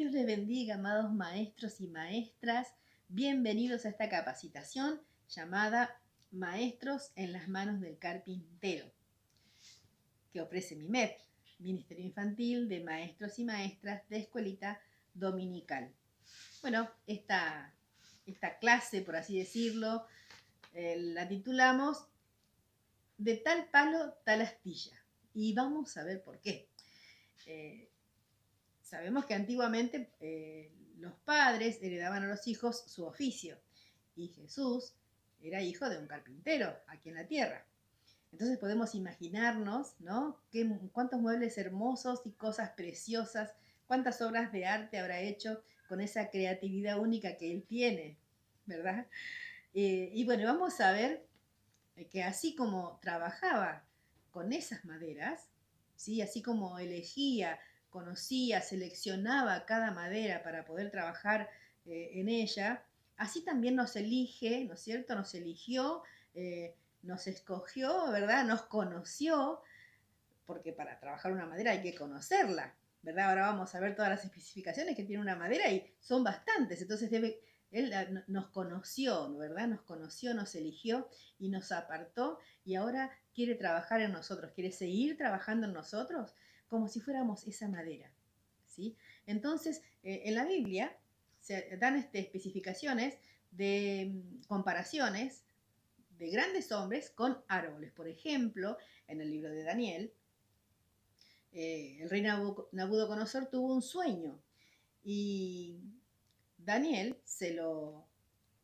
Dios les bendiga, amados maestros y maestras. Bienvenidos a esta capacitación llamada Maestros en las manos del carpintero, que ofrece MIMED, Ministerio Infantil de Maestros y Maestras de Escuelita Dominical. Bueno, esta clase, por así decirlo, la titulamos De tal palo, tal astilla. Y vamos a ver por qué. Sabemos que antiguamente los padres heredaban a los hijos su oficio y Jesús era hijo de un carpintero aquí en la tierra. Entonces podemos imaginarnos, ¿no? Cuántos muebles hermosos y cosas preciosas, cuántas obras de arte habrá hecho con esa creatividad única que él tiene, ¿verdad? Y bueno, vamos a ver que así como trabajaba con esas maderas, ¿sí? Así como elegía, conocía, seleccionaba cada madera para poder trabajar en ella, así también nos elige, ¿no es cierto? Nos eligió, nos escogió, ¿verdad? Nos conoció, porque para trabajar una madera hay que conocerla, ¿verdad? Ahora vamos a ver todas las especificaciones que tiene una madera y son bastantes, entonces él nos conoció, ¿verdad? Nos conoció, nos eligió y nos apartó y ahora quiere trabajar en nosotros, quiere seguir trabajando en nosotros como si fuéramos esa madera, ¿sí? Entonces, en la Biblia se dan especificaciones de comparaciones de grandes hombres con árboles. Por ejemplo, en el libro de Daniel, el rey Nabucodonosor tuvo un sueño y Daniel se lo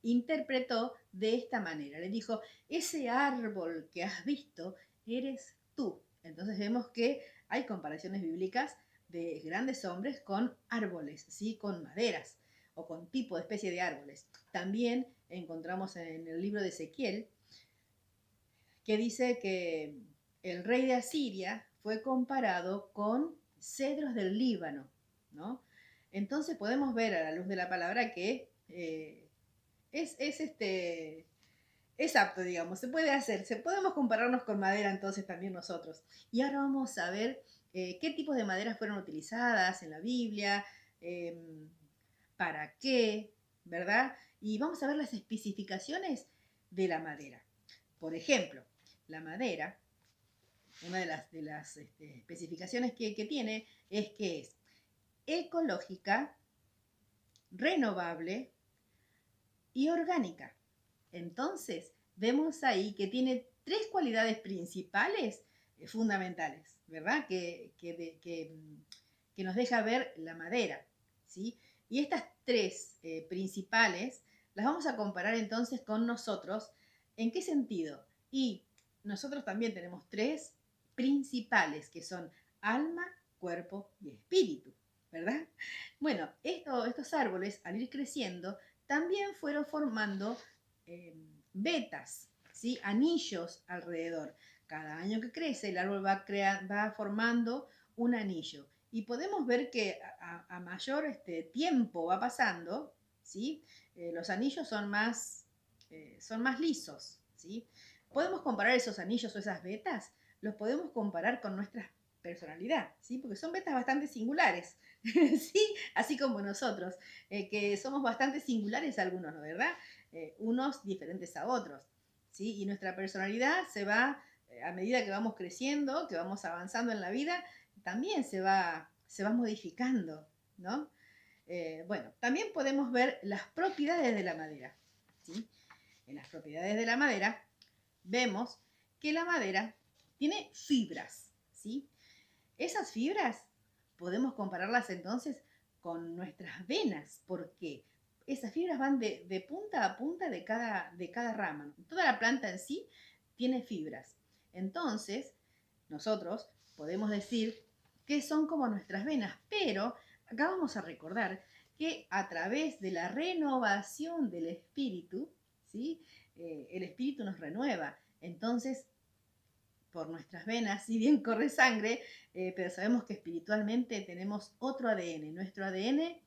interpretó de esta manera. Le dijo, ese árbol que has visto eres tú. Entonces vemos que hay comparaciones bíblicas de grandes hombres con árboles, ¿sí? Con maderas o con tipo de especie de árboles. También encontramos en el libro de Ezequiel que dice que el rey de Asiria fue comparado con cedros del Líbano, ¿no? Entonces podemos ver a la luz de la palabra que es apto, digamos, se puede hacer, podemos compararnos con madera entonces también nosotros. Y ahora vamos a ver qué tipos de maderas fueron utilizadas en la Biblia, eh, para qué, ¿verdad? Y vamos a ver las especificaciones de la madera. Por ejemplo, la madera, una de las especificaciones que tiene es que es ecológica, renovable y orgánica. Entonces, vemos ahí que tiene tres cualidades principales fundamentales, ¿verdad? Que nos deja ver la madera, ¿sí? Y estas tres principales las vamos a comparar entonces con nosotros. ¿En qué sentido? Y nosotros también tenemos tres principales, que son alma, cuerpo y espíritu, ¿verdad? Bueno, estos árboles, al ir creciendo, también fueron formando vetas, ¿sí? Anillos alrededor. Cada año que crece, el árbol va formando un anillo. Y podemos ver que a mayor tiempo va pasando, ¿sí? Los anillos son más lisos, ¿sí? Podemos comparar esos anillos o esas vetas, los podemos comparar con nuestra personalidad, ¿sí? Porque son vetas bastante singulares, ¿sí? Así como nosotros, que somos bastante singulares algunos, ¿no? ¿Verdad? Unos diferentes a otros, ¿sí? Y nuestra personalidad se va, a medida que vamos creciendo, que vamos avanzando en la vida, también se va modificando, ¿no? Bueno, también podemos ver las propiedades de la madera, ¿sí? En las propiedades de la madera vemos que la madera tiene fibras, ¿sí? Esas fibras podemos compararlas entonces con nuestras venas, porque esas fibras van de punta a punta de cada rama. Toda la planta en sí tiene fibras. Entonces, nosotros podemos decir que son como nuestras venas, pero acá vamos a recordar que a través de la renovación del espíritu, ¿sí? El espíritu nos renueva. Entonces, por nuestras venas, si bien corre sangre, pero sabemos que espiritualmente tenemos otro ADN. Nuestro ADN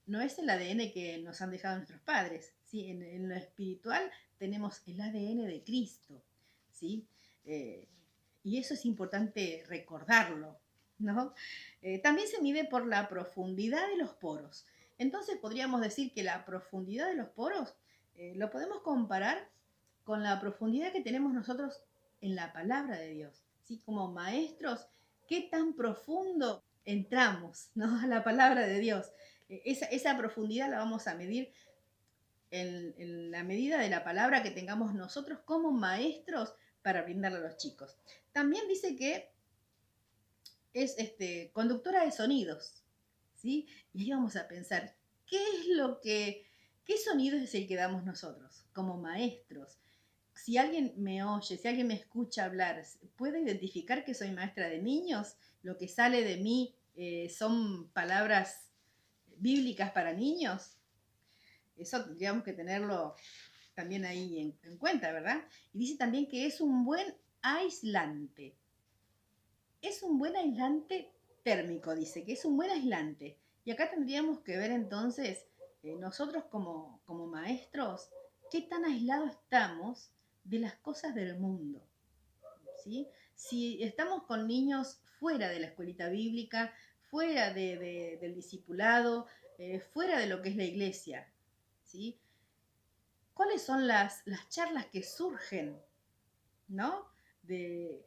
no es el ADN que nos han dejado nuestros padres, ¿sí? En lo espiritual tenemos el ADN de Cristo, ¿sí? Y eso es importante recordarlo, ¿no? También se mide por la profundidad de los poros. Entonces podríamos decir que la profundidad de los poros lo podemos comparar con la profundidad que tenemos nosotros en la palabra de Dios, ¿sí? Como maestros, qué tan profundo entramos, ¿no? A la palabra de Dios. Esa profundidad la vamos a medir en la medida de la palabra que tengamos nosotros como maestros para brindarle a los chicos. También dice que es conductora de sonidos, ¿sí? Y ahí vamos a pensar, ¿qué sonido es el que damos nosotros como maestros? Si alguien me oye, si alguien me escucha hablar, ¿puede identificar que soy maestra de niños? Lo que sale de mí son palabras bíblicas para niños. Eso tendríamos que tenerlo también ahí en cuenta, ¿verdad? Y dice también que es un buen aislante. Es un buen aislante térmico, dice, que es un buen aislante. Y acá tendríamos que ver entonces, nosotros como maestros, qué tan aislados estamos de las cosas del mundo, ¿sí? Si estamos con niños fuera de la escuelita bíblica, fuera del discipulado, fuera de lo que es la iglesia, ¿sí? ¿Cuáles son las charlas que surgen, ¿no? De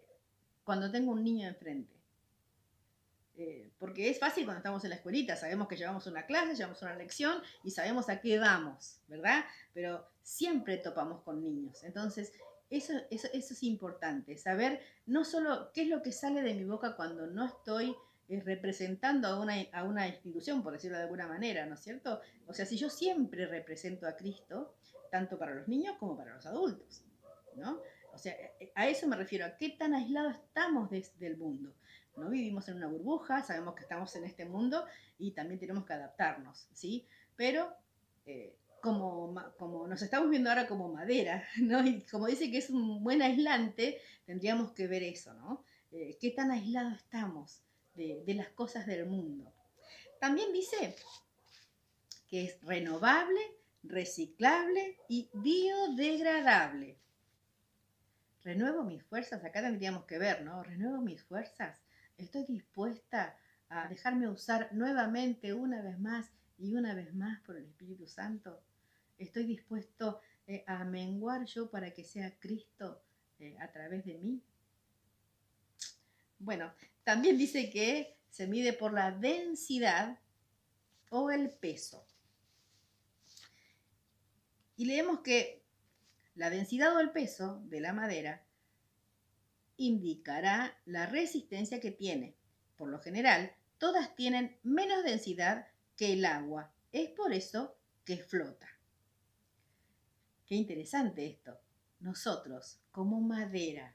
cuando tengo un niño enfrente? Porque es fácil cuando estamos en la escuelita, sabemos que llevamos una clase, llevamos una lección y sabemos a qué vamos, ¿verdad? Pero siempre topamos con niños. Entonces, eso es importante, saber no solo qué es lo que sale de mi boca cuando no estoy representando a una institución, por decirlo de alguna manera, ¿no es cierto? O sea, si yo siempre represento a Cristo, tanto para los niños como para los adultos, ¿no? O sea, a eso me refiero, a qué tan aislados estamos del mundo. No vivimos en una burbuja, sabemos que estamos en este mundo y también tenemos que adaptarnos, ¿sí? Pero como nos estamos viendo ahora como madera, ¿no? Y como dice que es un buen aislante, tendríamos que ver eso, ¿no? ¿Qué tan aislados estamos de las cosas del mundo? También dice que es renovable, reciclable y biodegradable. Renuevo mis fuerzas, acá tendríamos que ver, ¿no? Renuevo mis fuerzas, estoy dispuesta a dejarme usar nuevamente una vez más y una vez más por el Espíritu Santo. Estoy dispuesto a menguar yo para que sea Cristo a través de mí. Bueno, también dice que se mide por la densidad o el peso. Y leemos que la densidad o el peso de la madera indicará la resistencia que tiene. Por lo general, todas tienen menos densidad que el agua. Es por eso que flota. Qué interesante esto. Nosotros, como madera,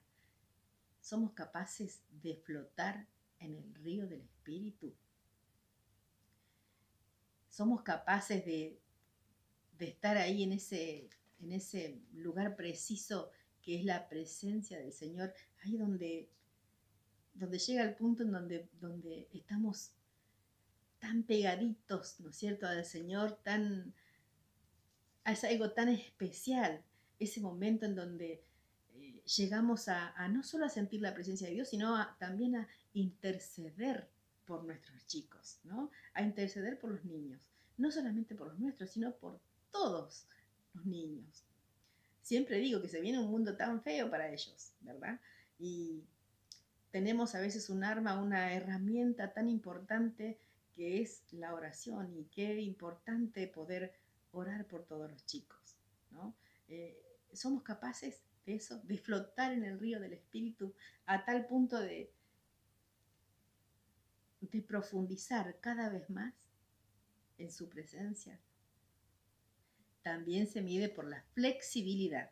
somos capaces de flotar en el río del Espíritu. Somos capaces de estar ahí en ese lugar preciso que es la presencia del Señor, ahí donde llega el punto en donde estamos tan pegaditos, ¿no es cierto?, al Señor, es algo tan especial, ese momento en donde llegamos a no solo a sentir la presencia de Dios, sino también a interceder por nuestros chicos, ¿no? A interceder por los niños, no solamente por los nuestros, sino por todos los niños. Siempre digo que se viene un mundo tan feo para ellos, ¿verdad? Y tenemos a veces un arma, una herramienta tan importante que es la oración, y qué importante poder orar por todos los chicos, ¿no? Somos capaces de eso, de flotar en el río del Espíritu a tal punto de profundizar cada vez más en su presencia. También se mide por la flexibilidad.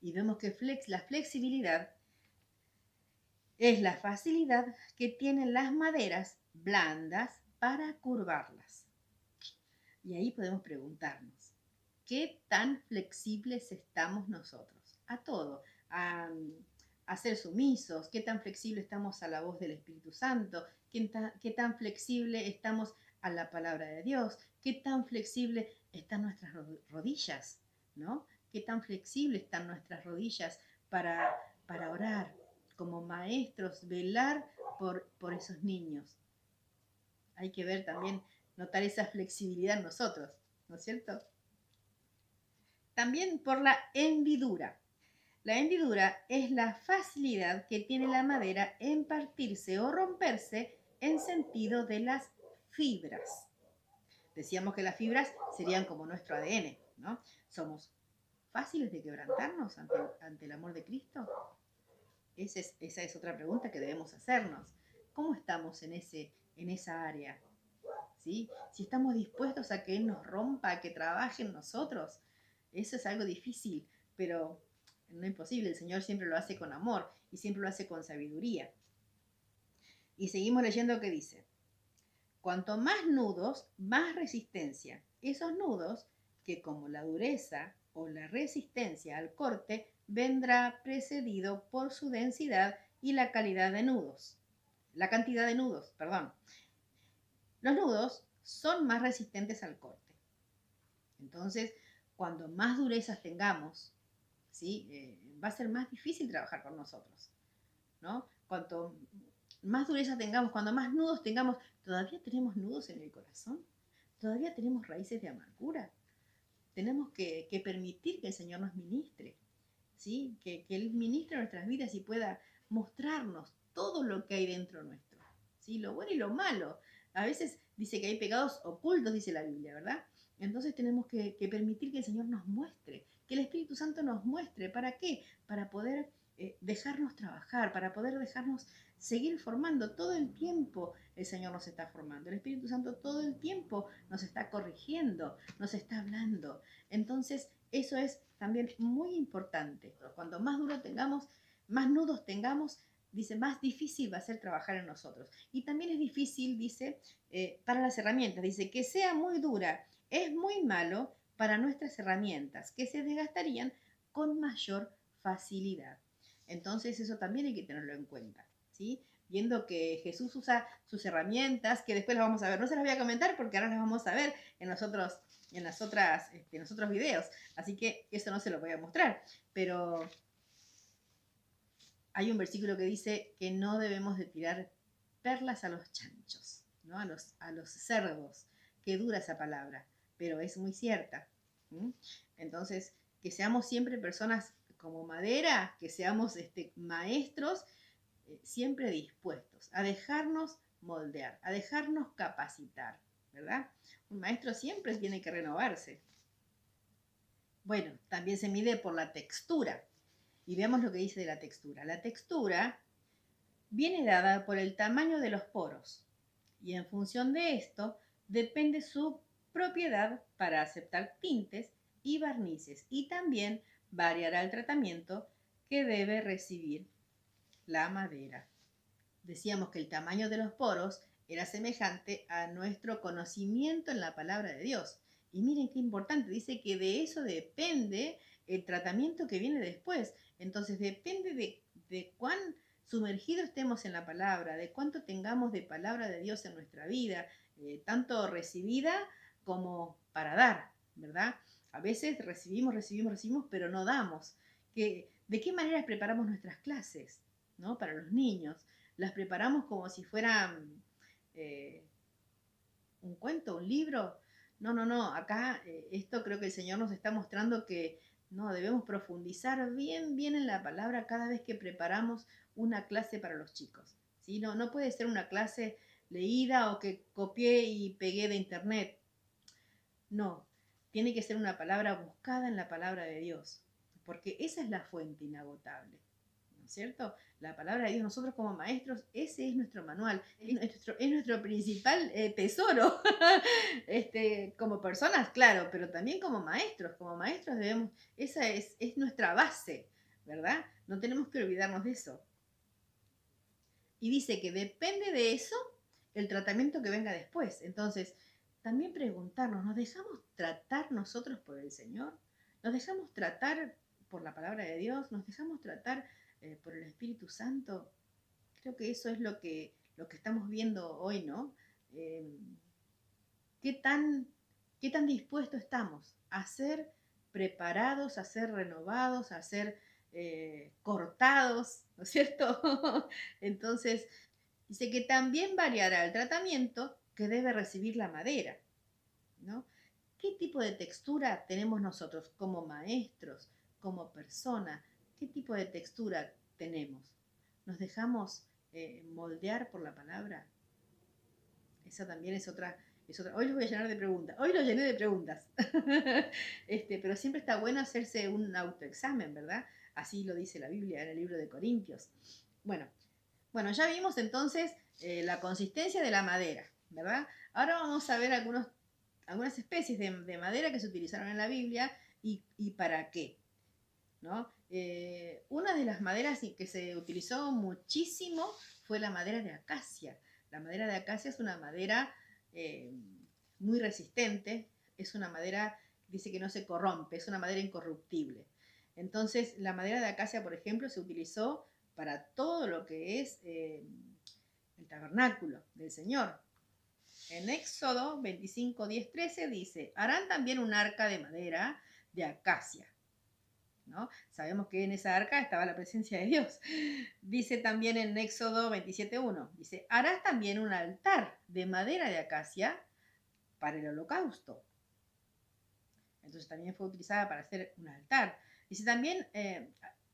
Y vemos que la flexibilidad es la facilidad que tienen las maderas blandas para curvarlas. Y ahí podemos preguntarnos, ¿qué tan flexibles estamos nosotros? A todo, a ser sumisos, ¿qué tan flexibles estamos a la voz del Espíritu Santo? ¿Qué tan flexible estamos a la palabra de Dios? ¿Qué tan flexible están nuestras rodillas? ¿No? ¿Qué tan flexibles están nuestras rodillas para orar? como maestros, velar por esos niños. Hay que ver también, notar esa flexibilidad en nosotros, ¿no es cierto? También por la hendidura. La hendidura es la facilidad que tiene la madera en partirse o romperse en sentido de las fibras. Decíamos que las fibras serían como nuestro ADN, ¿no? Somos fáciles de quebrantarnos ante el amor de Cristo. Esa es otra pregunta que debemos hacernos. ¿Cómo estamos en esa área? ¿Sí? Si estamos dispuestos a que Él nos rompa, a que trabaje en nosotros, eso es algo difícil, pero no imposible. El Señor siempre lo hace con amor y siempre lo hace con sabiduría. Y seguimos leyendo que dice: cuanto más nudos, más resistencia. Esos nudos, que como la dureza o la resistencia al corte, vendrá precedido por su densidad y la calidad de nudos. La cantidad de nudos, perdón. Los nudos son más resistentes al corte. Entonces, cuando más durezas tengamos, ¿sí? Va a ser más difícil trabajar con nosotros, ¿no? Cuanto más dureza tengamos, cuando más nudos tengamos, ¿todavía tenemos nudos en el corazón? ¿Todavía tenemos raíces de amargura? Tenemos que permitir que el Señor nos ministre, ¿sí? Que Él ministre nuestras vidas y pueda mostrarnos todo lo que hay dentro nuestro, ¿sí? Lo bueno y lo malo. A veces dice que hay pecados ocultos, dice la Biblia, ¿verdad? Entonces tenemos que permitir que el Señor nos muestre, que el Espíritu Santo nos muestre. ¿Para qué? Para poder dejarnos trabajar, para poder dejarnos seguir formando. Todo el tiempo el Señor nos está formando. El Espíritu Santo todo el tiempo nos está corrigiendo, nos está hablando. Entonces, eso es también muy importante. Cuando más duro tengamos, más nudos tengamos, dice, más difícil va a ser trabajar en nosotros. Y también es difícil, dice, para las herramientas. Dice, que sea muy dura es muy malo para nuestras herramientas, que se desgastarían con mayor facilidad. Entonces eso también hay que tenerlo en cuenta, ¿sí? Viendo que Jesús usa sus herramientas, que después las vamos a ver. No se las voy a comentar porque ahora las vamos a ver en los otros videos. Así que eso no se lo voy a mostrar. Pero hay un versículo que dice que no debemos de tirar perlas a los chanchos, ¿no? A los cerdos. Qué dura esa palabra, pero es muy cierta. ¿Mm? Entonces, que seamos siempre personas como madera, que seamos maestros siempre dispuestos a dejarnos moldear, a dejarnos capacitar, ¿verdad? Un maestro siempre tiene que renovarse. Bueno, también se mide por la textura. Y veamos lo que dice de la textura. La textura viene dada por el tamaño de los poros y en función de esto depende su propiedad para aceptar tintes y barnices, y también variará el tratamiento que debe recibir la madera. Decíamos que el tamaño de los poros era semejante a nuestro conocimiento en la palabra de Dios. Y miren qué importante, dice que de eso depende el tratamiento que viene después. Entonces depende de cuán sumergidos estemos en la palabra, de cuánto tengamos de palabra de Dios en nuestra vida, tanto recibida como para dar, ¿verdad? A veces recibimos, pero no damos. ¿De qué manera preparamos nuestras clases, ¿no? Para los niños. Las preparamos como si fueran un cuento, un libro. No. Acá esto creo que el Señor nos está mostrando que no, debemos profundizar bien en la palabra cada vez que preparamos una clase para los chicos, ¿sí? No puede ser una clase leída o que copié y pegué de internet. No, tiene que ser una palabra buscada en la palabra de Dios, porque esa es la fuente inagotable, ¿no es cierto? La palabra de Dios, nosotros como maestros, ese es nuestro manual, es nuestro principal tesoro. Como personas, claro, pero también como maestros debemos, esa es nuestra base, ¿verdad? No tenemos que olvidarnos de eso. Y dice que depende de eso el tratamiento que venga después. Entonces, también preguntarnos, ¿nos dejamos tratar nosotros por el Señor? ¿Nos dejamos tratar por la palabra de Dios? ¿Nos dejamos tratar por el Espíritu Santo? Creo que eso es lo que estamos viendo hoy, ¿no? ¿Qué tan dispuestos estamos a ser preparados, a ser renovados, a ser cortados, ¿no es cierto? Entonces, dice que también variará el tratamiento que debe recibir la madera, ¿no? ¿Qué tipo de textura tenemos nosotros como maestros, como persona? ¿Qué tipo de textura tenemos? ¿Nos dejamos moldear por la palabra? Esa también es otra. Hoy los voy a llenar de preguntas. Hoy los llené de preguntas. Pero siempre está bueno hacerse un autoexamen, ¿verdad? Así lo dice la Biblia en el libro de Corintios. Bueno, bueno, ya vimos entonces la consistencia de la madera, ¿verdad? Ahora vamos a ver algunas especies de madera que se utilizaron en la Biblia y para qué, ¿no? Una de las maderas que se utilizó muchísimo fue la madera de acacia. La madera de acacia es una madera eh, muy resistente, es una madera, dice que no se corrompe, es una madera incorruptible. Entonces, la madera de acacia, por ejemplo, se utilizó para todo lo que es el tabernáculo del Señor. En Éxodo 25, 10, 13 dice, harán también un arca de madera de acacia, ¿no? Sabemos que en esa arca estaba la presencia de Dios. Dice también en Éxodo 27:1, dice, harás también un altar de madera de acacia para el holocausto. Entonces también fue utilizada para hacer un altar. Dice también,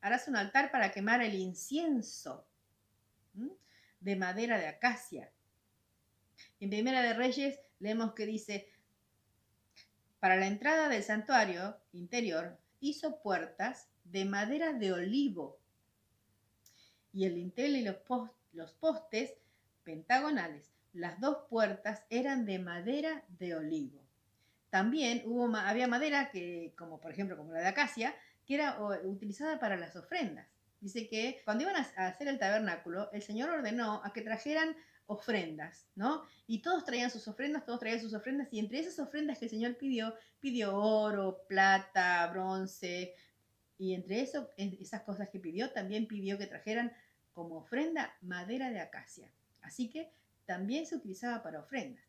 harás un altar para quemar el incienso, ¿m? De madera de acacia. En Primera de Reyes leemos que dice, para la entrada del santuario interior hizo puertas de madera de olivo y el dintel y los postes pentagonales. Las dos puertas eran de madera de olivo. También había madera que, como por ejemplo, como la de acacia, que era utilizada para las ofrendas. Dice que cuando iban a hacer el tabernáculo, el Señor ordenó a que trajeran ofrendas, ¿no? Y todos traían sus ofrendas, y entre esas ofrendas que el Señor pidió oro, plata, bronce, y entre esas cosas que pidió, también pidió que trajeran como ofrenda madera de acacia. Así que también se utilizaba para ofrendas.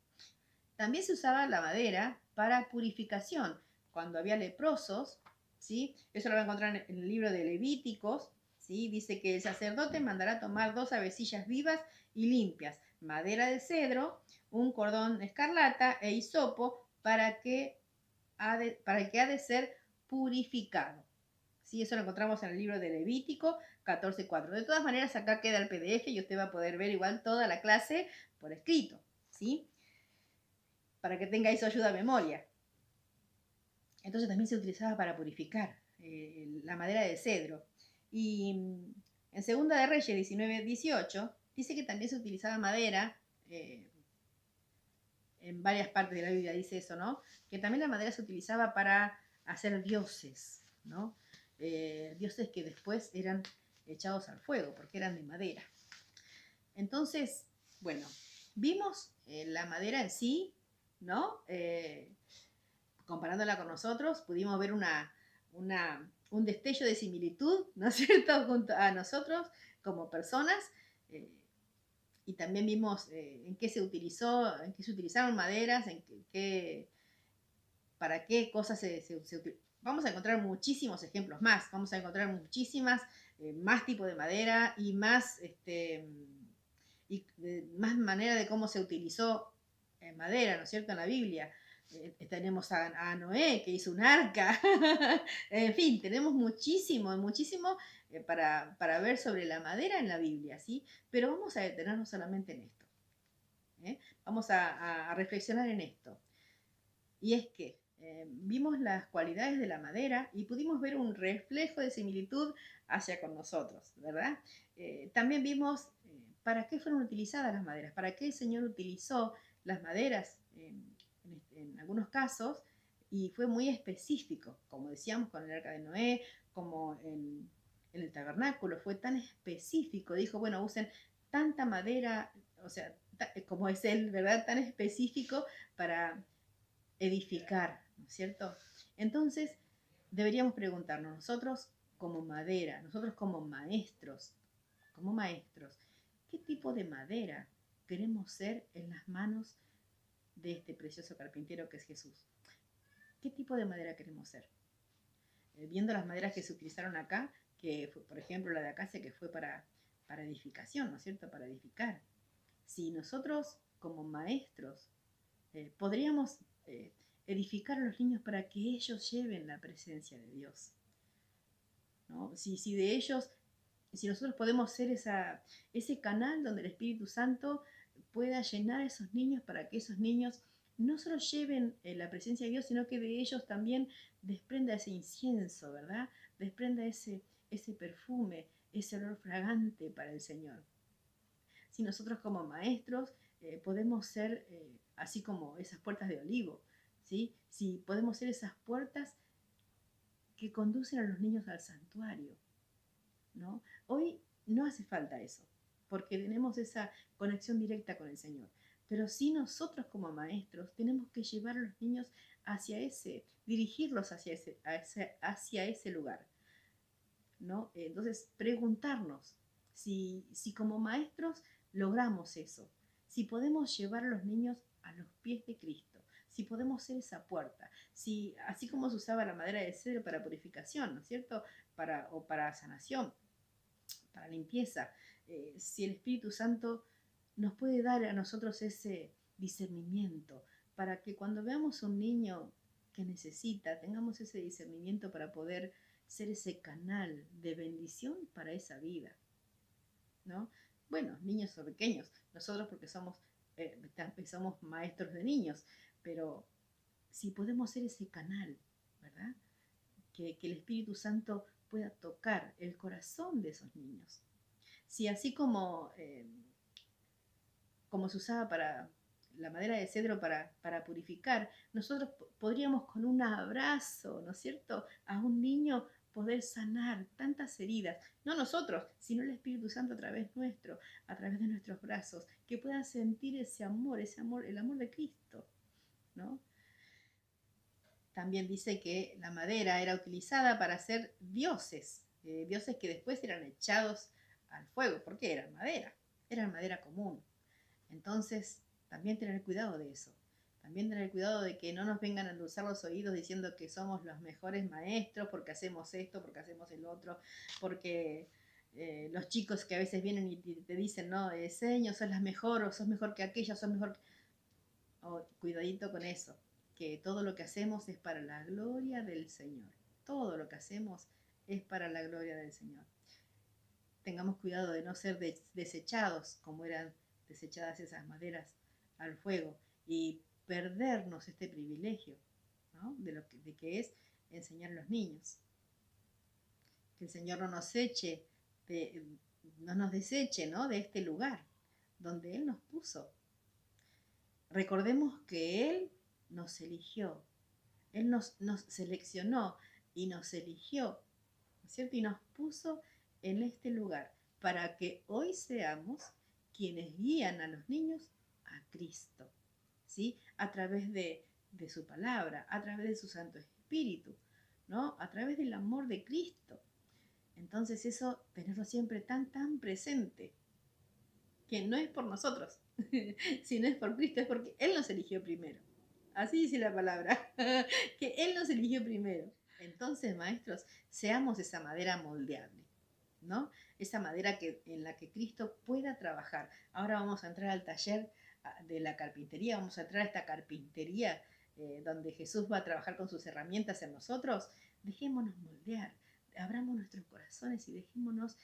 También se usaba la madera para purificación. Cuando había leprosos, ¿sí? Eso lo va a encontrar en el libro de Levíticos, ¿sí? Dice que el sacerdote mandará tomar 2 avecillas vivas y limpias, madera de cedro, un cordón escarlata e hisopo para que para que ha de ser purificado. ¿Sí? Eso lo encontramos en el libro de Levítico 14:4. De todas maneras, acá queda el PDF y usted va a poder ver igual toda la clase por escrito, ¿sí? Para que tenga eso ayuda a memoria. Entonces también se utilizaba para purificar la madera de cedro. Y en Segunda de Reyes 19:18 dice que también se utilizaba madera, en varias partes de la Biblia dice eso, ¿no? Que también la madera se utilizaba para hacer dioses, ¿no? Dioses que después eran echados al fuego porque eran de madera. Entonces, bueno, vimos la madera en sí, ¿no? Comparándola con nosotros, pudimos ver un destello de similitud, ¿no es cierto?, junto a nosotros como personas, y también vimos en qué se utilizaron maderas, para qué cosas vamos a encontrar muchísimos ejemplos más, vamos a encontrar muchísimas más tipos de madera y más más manera de cómo se utilizó madera, ¿no es cierto?, en la Biblia. Tenemos a Noé, que hizo un arca. En fin, tenemos muchísimo para ver sobre la madera en la Biblia, ¿sí? Pero vamos a detenernos solamente en esto. Vamos a reflexionar en esto. Y es que vimos las cualidades de la madera y pudimos ver un reflejo de similitud hacia con nosotros, ¿verdad? También vimos para qué fueron utilizadas las maderas, para qué el Señor utilizó las maderas en algunos casos, y fue muy específico, como decíamos con el arca de Noé, como en el tabernáculo, fue tan específico, dijo, bueno, usen tanta madera, o sea, como es él, ¿verdad? Tan específico para edificar, ¿no es cierto? Entonces, deberíamos preguntarnos, nosotros como madera, nosotros como maestros, ¿qué tipo de madera queremos ser en las manos de este precioso carpintero que es Jesús? ¿Qué tipo de madera queremos ser? Viendo las maderas que se utilizaron acá, que fue, por ejemplo, la de Acacia, que fue para edificación, ¿no es cierto? Para edificar. Si nosotros como maestros podríamos edificar a los niños para que ellos lleven la presencia de Dios, ¿no? Si de ellos, si nosotros podemos ser ese canal donde el Espíritu Santo pueda llenar a esos niños para que esos niños no solo lleven la presencia de Dios, sino que de ellos también desprenda ese incienso, ¿verdad? Desprenda ese perfume, ese olor fragante para el Señor. Si nosotros como maestros podemos ser así como esas puertas de olivo, ¿sí? Si podemos ser esas puertas que conducen a los niños al santuario, ¿no? Hoy no hace falta eso, porque tenemos esa conexión directa con el Señor. Pero sí nosotros como maestros tenemos que llevar a los niños dirigirlos hacia ese lugar, ¿no? Entonces, preguntarnos si como maestros logramos eso, si podemos llevar a los niños a los pies de Cristo, si podemos ser esa puerta, si así como se usaba la madera de cedro para purificación, ¿no es cierto? O para sanación, para limpieza, si el Espíritu Santo nos puede dar a nosotros ese discernimiento para que cuando veamos un niño que necesita, tengamos ese discernimiento para poder ser ese canal de bendición para esa vida, ¿no? Bueno, niños o pequeños, nosotros porque somos maestros de niños, pero si podemos ser ese canal, ¿verdad? Que el Espíritu Santo pueda tocar el corazón de esos niños. Si así como se usaba para la madera de cedro para purificar, nosotros podríamos con un abrazo, ¿no es cierto?, a un niño poder sanar tantas heridas, no nosotros, sino el Espíritu Santo a través nuestro, a través de nuestros brazos, que puedan sentir ese amor, el amor de Cristo, ¿no? También dice que la madera era utilizada para hacer dioses que después eran echados al fuego, porque eran madera común. Entonces, también tener cuidado de eso. También tener cuidado de que no nos vengan a endulzar los oídos diciendo que somos los mejores maestros porque hacemos esto, porque hacemos el otro, porque los chicos que a veces vienen y te dicen, no, Señor, sos la mejor, o sos mejor que aquella, sos mejor que... Oh, cuidadito con eso, que todo lo que hacemos es para la gloria del Señor. Todo lo que hacemos es para la gloria del Señor. Tengamos cuidado de no ser desechados como eran desechadas esas maderas al fuego y perdernos este privilegio, ¿no? de que es enseñar a los niños. Que el Señor no nos deseche, ¿no?, de este lugar donde Él nos puso. Recordemos que Él nos eligió, Él nos seleccionó y nos eligió, ¿no es cierto? Y nos puso en este lugar para que hoy seamos quienes guían a los niños a Cristo, ¿sí? A través de su palabra, a través de su Santo Espíritu, ¿no? A través del amor de Cristo. Entonces eso, tenerlo siempre tan presente, que no es por nosotros, sino es por Cristo, es porque Él nos eligió primero. Así dice la palabra, que Él nos eligió primero. Entonces, maestros, seamos esa madera moldeable, ¿no? Esa madera en la que Cristo pueda trabajar. Ahora vamos a entrar al taller de la carpintería, vamos a entrar a esta carpintería donde Jesús va a trabajar con sus herramientas en nosotros. Dejémonos moldear, abramos nuestros corazones y dejémonos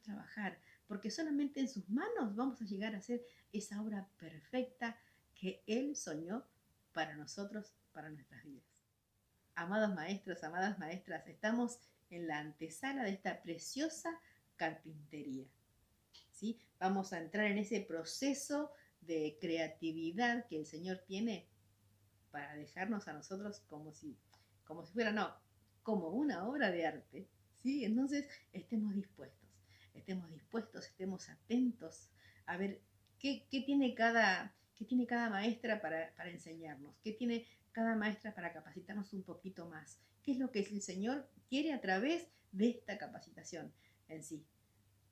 trabajar, porque solamente en sus manos vamos a llegar a hacer esa obra perfecta que Él soñó para nosotros, para nuestras vidas. Amados maestros, amadas maestras, estamos en la antesala de esta preciosa carpintería, ¿sí? Vamos a entrar en ese proceso de creatividad que el Señor tiene para dejarnos a nosotros como si fuera, no, como una obra de arte, ¿sí? Entonces, estemos dispuestos, estemos atentos a ver qué tiene cada maestra para enseñarnos, qué tiene cada maestra para capacitarnos un poquito más, qué es lo que el Señor quiere a través de esta capacitación en sí,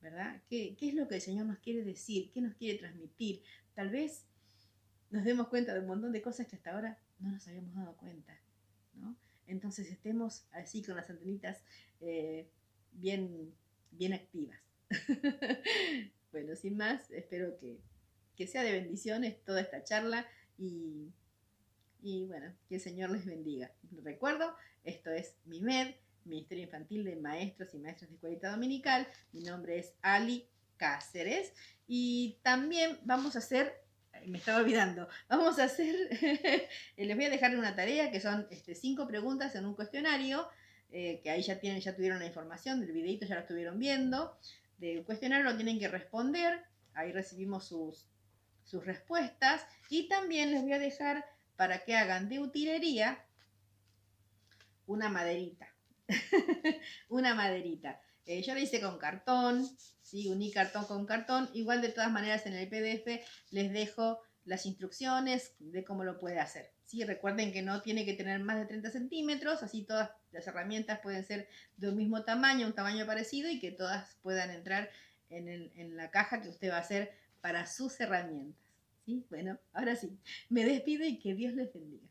¿verdad? ¿Qué es lo que el Señor nos quiere decir? ¿Qué nos quiere transmitir? Tal vez nos demos cuenta de un montón de cosas que hasta ahora no nos habíamos dado cuenta, ¿no? Entonces estemos así con las antenitas bien activas. Bueno, sin más, espero que sea de bendiciones toda esta charla y bueno, que el Señor les bendiga. Recuerdo, esto es MIMED, Ministerio Infantil de Maestros y Maestras de Escuelita Dominical. Mi nombre es Ali Cáceres y también vamos a hacer, me estaba olvidando, vamos a hacer, les voy a dejar una tarea que son 5 preguntas en un cuestionario, que ahí ya tuvieron la información del videito, ya lo estuvieron viendo. Del cuestionario lo tienen que responder, ahí recibimos sus respuestas y también les voy a dejar para que hagan de utilería una maderita. Una maderita. Yo la hice con cartón, ¿sí? Uní cartón con cartón. Igual de todas maneras en el PDF les dejo las instrucciones de cómo lo puede hacer. ¿Sí? Recuerden que no tiene que tener más de 30 centímetros, así todas las herramientas pueden ser de un mismo tamaño, un tamaño parecido y que todas puedan entrar en la caja que usted va a hacer para sus herramientas. ¿Sí? Bueno, ahora sí, me despido y que Dios les bendiga.